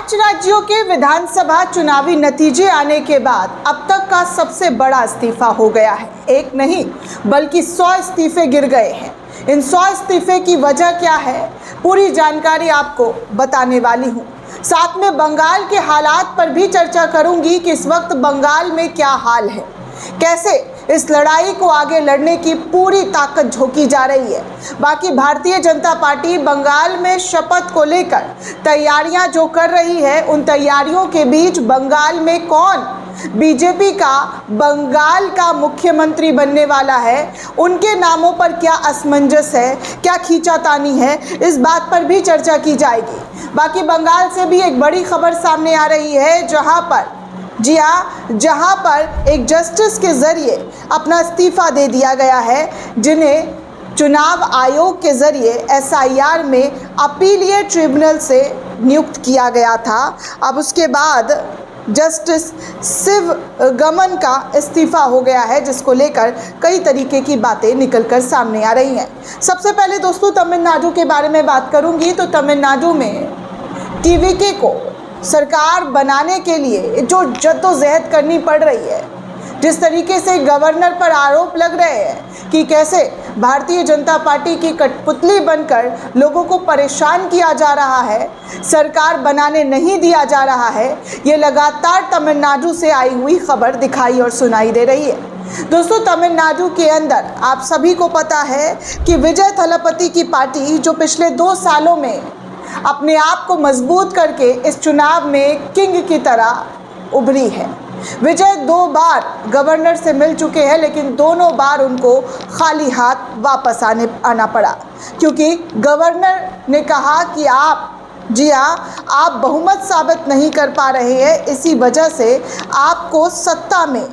5 राज्यों के विधानसभा चुनावी नतीजे आने के बाद अब तक का सबसे बड़ा इस्तीफा हो गया है। एक नहीं बल्कि 100 इस्तीफे गिर गए हैं। इन 100 इस्तीफे की वजह क्या है, पूरी जानकारी आपको बताने वाली हूँ। साथ में बंगाल के हालात पर भी चर्चा करूंगी कि इस वक्त बंगाल में क्या हाल है, कैसे इस लड़ाई को आगे लड़ने की पूरी ताकत झोंकी जा रही है। बाकी भारतीय जनता पार्टी बंगाल में शपथ को लेकर तैयारियां जो कर रही है, उन तैयारियों के बीच बंगाल में कौन बीजेपी का बंगाल का मुख्यमंत्री बनने वाला है, उनके नामों पर क्या असमंजस है, क्या खींचातानी है, इस बात पर भी चर्चा की जाएगी। बाकी बंगाल से भी एक बड़ी खबर सामने आ रही है, जहां पर जहां पर एक जस्टिस के ज़रिए अपना इस्तीफ़ा दे दिया गया है, जिन्हें चुनाव आयोग के ज़रिए एसआईआर में अपीलीय ट्रिब्यूनल से नियुक्त किया गया था। अब उसके बाद जस्टिस शिव गमन का इस्तीफ़ा हो गया है, जिसको लेकर कई तरीके की बातें निकलकर सामने आ रही हैं। सबसे पहले दोस्तों तमिलनाडु के बारे में बात करूंगी तो तमिलनाडु में टीवीके को सरकार बनाने के लिए जो जद्दोजहद करनी पड़ रही है, जिस तरीके से गवर्नर पर आरोप लग रहे हैं कि कैसे भारतीय जनता पार्टी की कठपुतली बनकर लोगों को परेशान किया जा रहा है, सरकार बनाने नहीं दिया जा रहा है, ये लगातार तमिलनाडु से आई हुई खबर दिखाई और सुनाई दे रही है। दोस्तों तमिलनाडु के अंदर आप सभी को पता है कि विजय थलापति की पार्टी जो पिछले 2 सालों में अपने आप को मजबूत करके इस चुनाव में किंग की तरह उभरी है। विजय 2 बार गवर्नर से मिल चुके हैं, लेकिन दोनों बार उनको खाली हाथ वापस आना पड़ा, क्योंकि गवर्नर ने कहा कि आप बहुमत साबित नहीं कर पा रहे हैं, इसी वजह से आपको सत्ता में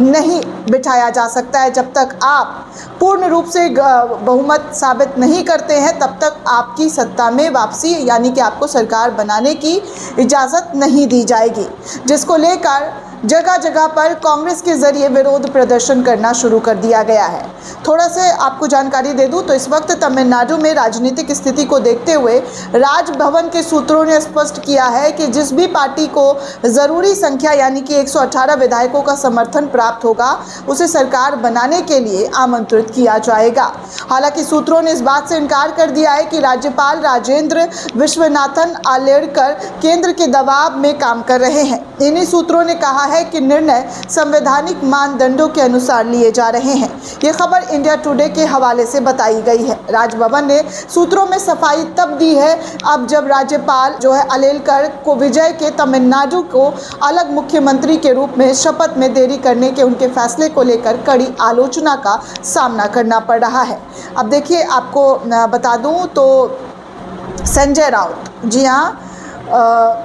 नहीं बिठाया जा सकता है। जब तक आप पूर्ण रूप से बहुमत साबित नहीं करते हैं, तब तक आपकी सत्ता में वापसी यानी कि आपको सरकार बनाने की इजाज़त नहीं दी जाएगी, जिसको लेकर जगह जगह पर कांग्रेस के ज़रिए विरोध प्रदर्शन करना शुरू कर दिया गया है। थोड़ा से आपको जानकारी दे दूं तो इस वक्त तमिलनाडु में राजनीतिक स्थिति को देखते हुए राजभवन के सूत्रों ने स्पष्ट किया है कि जिस भी पार्टी को ज़रूरी संख्या यानी कि 118 विधायकों का समर्थन प्राप्त होगा, उसे सरकार बनाने के लिए आमंत्रित किया जाएगा। हालांकि सूत्रों ने इस बात से इनकार कर दिया है कि राज्यपाल राजेंद्र विश्वनाथन आर्लेकर केंद्र के दबाव में काम कर रहे हैं। इन्हीं सूत्रों ने कहा है कि निर्णय संवैधानिक मानदंडों के अनुसार लिए जा रहे हैं। ये खबर इंडिया टुडे के हवाले से बताई गई है। राजभवन ने सूत्रों में सफाई तब दी है अब जब राज्यपाल आर्लेकर को विजय के तमिलनाडु को अलग मुख्यमंत्री के रूप में शपथ में देरी करने के उनके फैसले को लेकर कड़ी आलोचना का सामना करना पड़ रहा है। अब देखिए, आपको बता दूं तो संजय राउत, जी हाँ,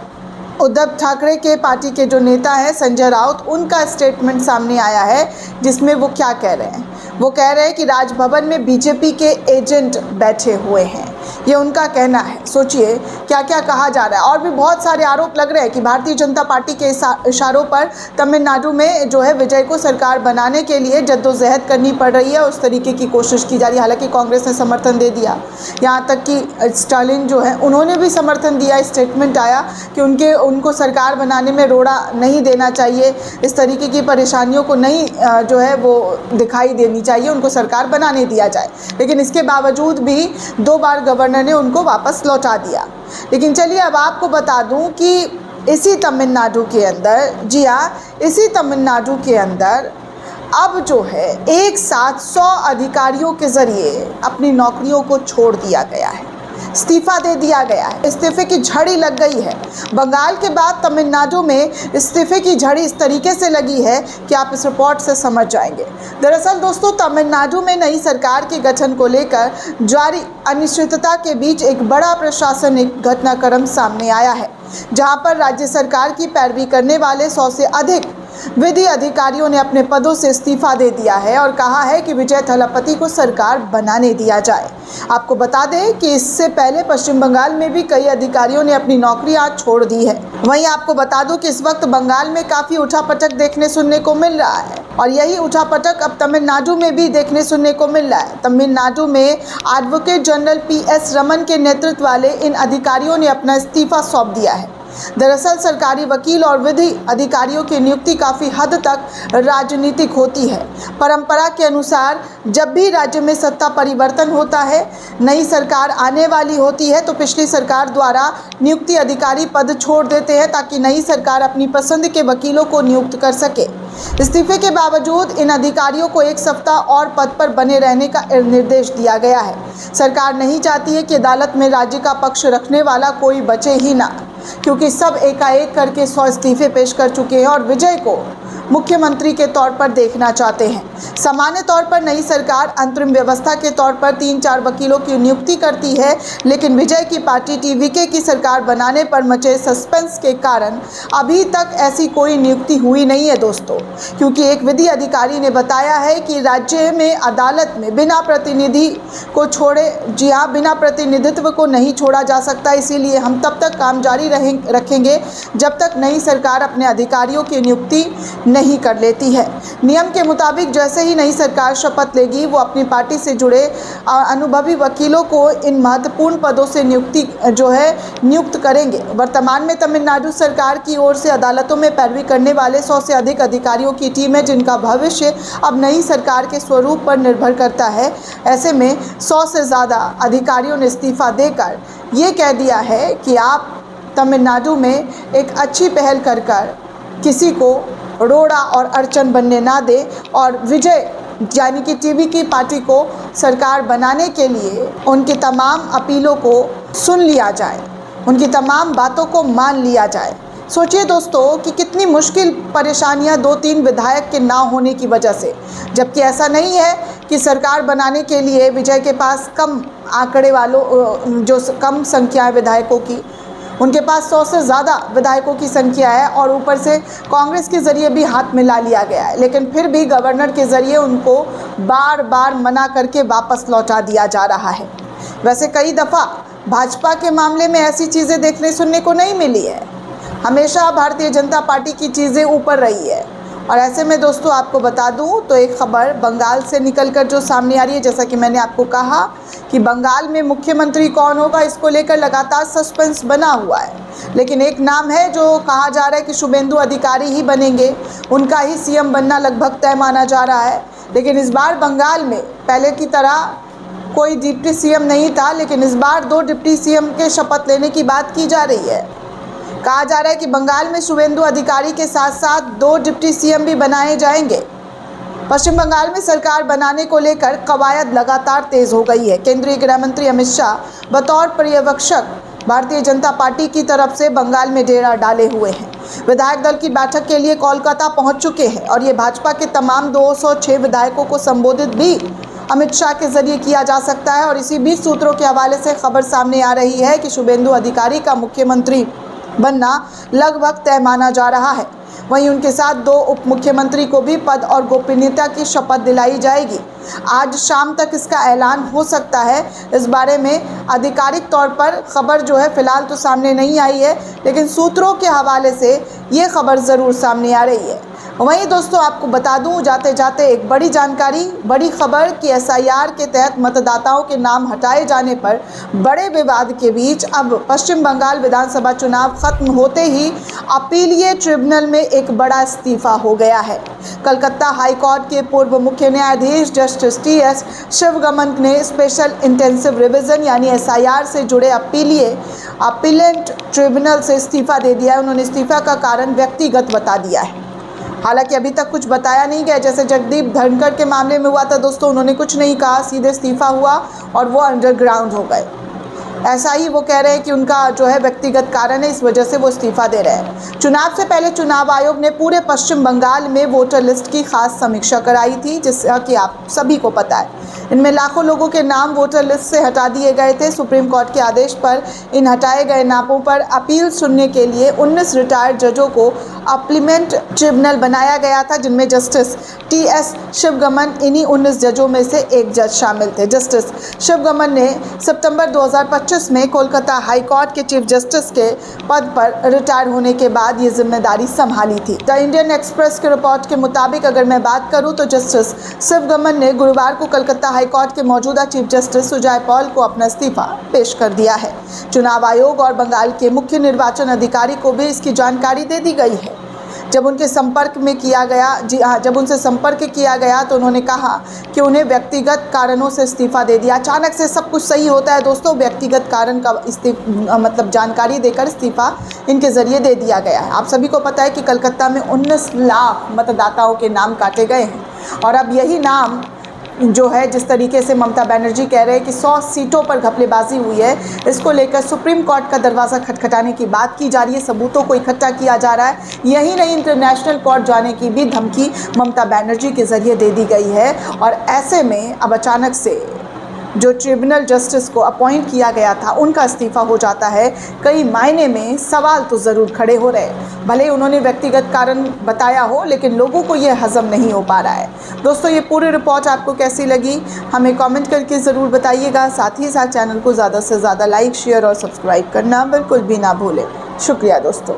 उद्धव ठाकरे के पार्टी के जो नेता हैं संजय राउत, उनका स्टेटमेंट सामने आया है, जिसमें वो क्या कह रहे हैं। वो कह रहे हैं कि राजभवन में बीजेपी के एजेंट बैठे हुए हैं, ये उनका कहना है। सोचिए क्या क्या कहा जा रहा है। और भी बहुत सारे आरोप लग रहे हैं कि भारतीय जनता पार्टी के इशारों पर तमिलनाडु में विजय को सरकार बनाने के लिए जद्दोजहद करनी पड़ रही है, उस तरीके की कोशिश की जा रही है। हालांकि कांग्रेस ने समर्थन दे दिया, यहाँ तक कि स्टालिन उन्होंने भी समर्थन दिया। स्टेटमेंट आया कि उनको सरकार बनाने में रोड़ा नहीं देना चाहिए, इस तरीके की परेशानियों को नहीं वो दिखाई देनी चाहिए, उनको सरकार बनाने दिया जाए। लेकिन इसके बावजूद भी 2 बार गवर्नर ने उनको वापस लौटा दिया। लेकिन चलिए अब आपको बता दूं कि इसी तमिलनाडु के अंदर, जी हाँ, इसी तमिलनाडु के अंदर अब एक साथ 100 अधिकारियों के ज़रिए अपनी नौकरियों को छोड़ दिया गया है, इस्तीफ़ा दे दिया गया है। इस्तीफे की झड़ी लग गई है। बंगाल के बाद तमिलनाडु में इस्तीफे की झड़ी इस तरीके से लगी है कि आप इस रिपोर्ट से समझ जाएंगे। दरअसल दोस्तों तमिलनाडु में नई सरकार के गठन को लेकर जारी अनिश्चितता के बीच एक बड़ा प्रशासनिक घटनाक्रम सामने आया है, जहां पर राज्य सरकार की पैरवी करने वाले 100 से अधिक विधि अधिकारियों ने अपने पदों से इस्तीफा दे दिया है और कहा है कि विजय थलापति को सरकार बनाने दिया जाए। आपको बता दें कि इससे पहले पश्चिम बंगाल में भी कई अधिकारियों ने अपनी नौकरियां छोड़ दी है। वहीं आपको बता दूं कि इस वक्त बंगाल में काफ़ी उठापटक देखने सुनने को मिल रहा है और यही उठापटक अब तमिलनाडु में भी देखने सुनने को मिल रहा है। तमिलनाडु में एडवोकेट जनरल PS रमन के नेतृत्व वाले इन अधिकारियों ने अपना इस्तीफा सौंप दिया है। दरअसल सरकारी वकील और विधि अधिकारियों की नियुक्ति काफ़ी हद तक राजनीतिक होती है। परंपरा के अनुसार जब भी राज्य में सत्ता परिवर्तन होता है, नई सरकार आने वाली होती है, तो पिछली सरकार द्वारा नियुक्ति अधिकारी पद छोड़ देते हैं ताकि नई सरकार अपनी पसंद के वकीलों को नियुक्त कर सके। इस्तीफे के बावजूद इन अधिकारियों को एक सप्ताह और पद पर बने रहने का निर्देश दिया गया है। सरकार नहीं चाहती है कि अदालत में राज्य का पक्ष रखने वाला कोई बचे ही ना, क्योंकि सब एकाएक करके 100 इस्तीफे पेश कर चुके हैं और विजय को मुख्यमंत्री के तौर पर देखना चाहते हैं। सामान्य तौर पर नई सरकार अंतरिम व्यवस्था के तौर पर 3-4 वकीलों की नियुक्ति करती है, लेकिन विजय की पार्टी टीवीके की सरकार बनाने पर मचे सस्पेंस के कारण अभी तक ऐसी कोई नियुक्ति हुई नहीं है दोस्तों, क्योंकि एक विधि अधिकारी ने बताया है कि राज्य में अदालत में बिना प्रतिनिधि को छोड़े, जी हाँ, बिना प्रतिनिधित्व को नहीं छोड़ा जा सकता। इसीलिए हम तब तक काम जारी रखेंगे जब तक नई सरकार अपने अधिकारियों की नियुक्ति नहीं कर लेती है। नियम के मुताबिक जैसे ही नई सरकार शपथ लेगी, वो अपनी पार्टी से जुड़े अनुभवी वकीलों को इन महत्वपूर्ण पदों से नियुक्त करेंगे। वर्तमान में तमिलनाडु सरकार की ओर से अदालतों में पैरवी करने वाले 100 से अधिक अधिकारियों की टीम है, जिनका भविष्य अब नई सरकार के स्वरूप पर निर्भर करता है। ऐसे में 100 से ज़्यादा अधिकारियों ने इस्तीफा देकर ये कह दिया है कि आप तमिलनाडु में एक अच्छी पहल कर किसी को रोड़ा और अड़चन बनने ना दे और विजय यानी कि टीवी की पार्टी को सरकार बनाने के लिए उनकी तमाम अपीलों को सुन लिया जाए, उनकी तमाम बातों को मान लिया जाए। सोचिए दोस्तों कि कितनी मुश्किल परेशानियां 2-3 विधायक के ना होने की वजह से, जबकि ऐसा नहीं है कि सरकार बनाने के लिए विजय के पास कम आंकड़े वालों जो कम संख्या है विधायकों की, उनके पास 100 से ज़्यादा विधायकों की संख्या है और ऊपर से कांग्रेस के ज़रिए भी हाथ मिला लिया गया है, लेकिन फिर भी गवर्नर के ज़रिए उनको बार बार मना करके वापस लौटा दिया जा रहा है। वैसे कई दफ़ा भाजपा के मामले में ऐसी चीज़ें देखने सुनने को नहीं मिली है। हमेशा भारतीय जनता पार्टी की चीज़ें ऊपर रही है। और ऐसे में दोस्तों आपको बता दूं तो एक खबर बंगाल से निकलकर जो सामने आ रही है, जैसा कि मैंने आपको कहा कि बंगाल में मुख्यमंत्री कौन होगा, इसको लेकर लगातार सस्पेंस बना हुआ है। लेकिन एक नाम है जो कहा जा रहा है कि शुभेंदु अधिकारी ही बनेंगे, उनका ही सीएम बनना लगभग तय माना जा रहा है। लेकिन इस बार बंगाल में पहले की तरह कोई डिप्टी सीएम नहीं था, लेकिन इस बार 2 डिप्टी सीएम के शपथ लेने की बात की जा रही है। कहा जा रहा है कि बंगाल में शुभेंदु अधिकारी के साथ साथ 2 डिप्टी सीएम भी बनाए जाएंगे। पश्चिम बंगाल में सरकार बनाने को लेकर कवायद लगातार तेज हो गई है। केंद्रीय गृह मंत्री अमित शाह बतौर पर्यवेक्षक भारतीय जनता पार्टी की तरफ से बंगाल में डेरा डाले हुए हैं। विधायक दल की बैठक के लिए कोलकाता पहुंच चुके हैं और ये भाजपा के तमाम 206 विधायकों को संबोधित भी अमित शाह के जरिए किया जा सकता है। और इसी बीच सूत्रों के हवाले से खबर सामने आ रही है कि शुभेंदु अधिकारी का मुख्यमंत्री बनना लगभग तय माना जा रहा है। वहीं उनके साथ 2 उप मुख्यमंत्री को भी पद और गोपनीयता की शपथ दिलाई जाएगी। आज शाम तक इसका ऐलान हो सकता है। इस बारे में आधिकारिक तौर पर खबर फिलहाल तो सामने नहीं आई है, लेकिन सूत्रों के हवाले से ये खबर ज़रूर सामने आ रही है। वहीं दोस्तों आपको बता दूं जाते जाते एक बड़ी जानकारी, बड़ी खबर कि एसआईआर के तहत मतदाताओं के नाम हटाए जाने पर बड़े विवाद के बीच अब पश्चिम बंगाल विधानसभा चुनाव खत्म होते ही अपीलीय ट्रिब्यूनल में एक बड़ा इस्तीफा हो गया है। कलकत्ता हाई कोर्ट के पूर्व मुख्य न्यायाधीश जस्टिस टीएस शिवगमन ने स्पेशल इंटेंसिव रिवीजन यानी एसआईआर से जुड़े अपीलेंट ट्रिब्यूनल से इस्तीफा दे दिया है। उन्होंने इस्तीफा का कारण व्यक्तिगत बता दिया है। हालांकि अभी तक कुछ बताया नहीं गया। जैसे जगदीप धनखड़ के मामले में हुआ था दोस्तों, उन्होंने कुछ नहीं कहा, सीधे इस्तीफा हुआ और वो अंडरग्राउंड हो गए। ऐसा ही वो कह रहे हैं कि उनका व्यक्तिगत कारण है, इस वजह से वो इस्तीफा दे रहे हैं। चुनाव से पहले चुनाव आयोग ने पूरे पश्चिम बंगाल में वोटर लिस्ट की खास समीक्षा कराई थी, जिसका कि आप सभी को पता है। इनमें लाखों लोगों के नाम वोटर लिस्ट से हटा दिए गए थे। सुप्रीम कोर्ट के आदेश पर इन हटाए गए नामों पर अपील सुनने के लिए 19 रिटायर्ड जजों को अपीलेट ट्रिब्यूनल बनाया गया था, जिनमें जस्टिस टी.एस. शिवगमन इन्हीं 19 जजों में से एक जज शामिल थे। जस्टिस शिवगमन ने सितंबर 2025 में कोलकाता हाई कोर्ट के चीफ जस्टिस के पद पर रिटायर होने के बाद ये जिम्मेदारी संभाली थी। द इंडियन एक्सप्रेस के रिपोर्ट के मुताबिक अगर मैं बात करूं तो जस्टिस शिवगमन ने गुरुवार को कलकत्ता हाई कोर्ट के मौजूदा चीफ जस्टिस सुजय पॉल को अपना इस्तीफा पेश कर दिया है। चुनाव आयोग और बंगाल के मुख्य निर्वाचन अधिकारी को भी इसकी जानकारी दे दी गई है। जब उनसे संपर्क किया गया तो उन्होंने कहा कि उन्हें व्यक्तिगत कारणों से इस्तीफा दे दिया। अचानक से सब कुछ सही होता है दोस्तों, व्यक्तिगत कारण का जानकारी देकर इस्तीफा इनके ज़रिए दे दिया गया है। आप सभी को पता है कि कलकत्ता में 19 लाख मतदाताओं के नाम काटे गए हैं और अब यही नाम जो है, जिस तरीके से ममता बनर्जी कह रहे हैं कि 100 सीटों पर घपलेबाजी हुई है, इसको लेकर सुप्रीम कोर्ट का दरवाज़ा खटखटाने की बात की जा रही है, सबूतों को इकट्ठा किया जा रहा है। यही नहीं, इंटरनेशनल कोर्ट जाने की भी धमकी ममता बनर्जी के ज़रिए दे दी गई है। और ऐसे में अब अचानक से जो ट्रिब्यूनल जस्टिस को अपॉइंट किया गया था, उनका इस्तीफा हो जाता है। कई मायने में सवाल तो ज़रूर खड़े हो रहे हैं। भले ही उन्होंने व्यक्तिगत कारण बताया हो, लेकिन लोगों को यह हजम नहीं हो पा रहा है। दोस्तों, ये पूरी रिपोर्ट आपको कैसी लगी हमें कमेंट करके ज़रूर बताइएगा। साथ ही साथ चैनल को ज़्यादा से ज़्यादा लाइक, शेयर और सब्सक्राइब करना बिल्कुल भी ना भूलें। शुक्रिया दोस्तों।